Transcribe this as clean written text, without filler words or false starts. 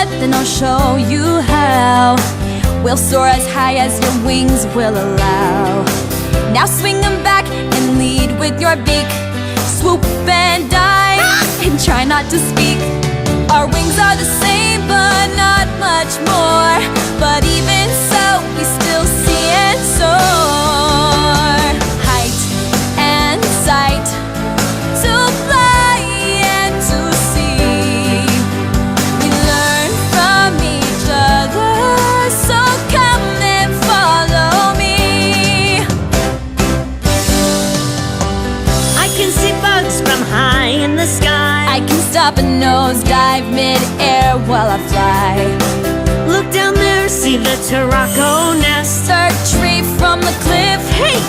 what? Then I'll show you how. We'll soar as high as your wings will allow. Now swing them back and lead with your beak. Swoop and dive and try not to speak. Our wings are the same but not much more. But even so, we still see and soar. Height and sight, to fly and to see. We learn from each other, so come and follow me. I can see bugs from high in the sky. I can stop a nosedive mid-air while I fly. Look down there, see the Tarako nest. Third tree from the cliff. Hey,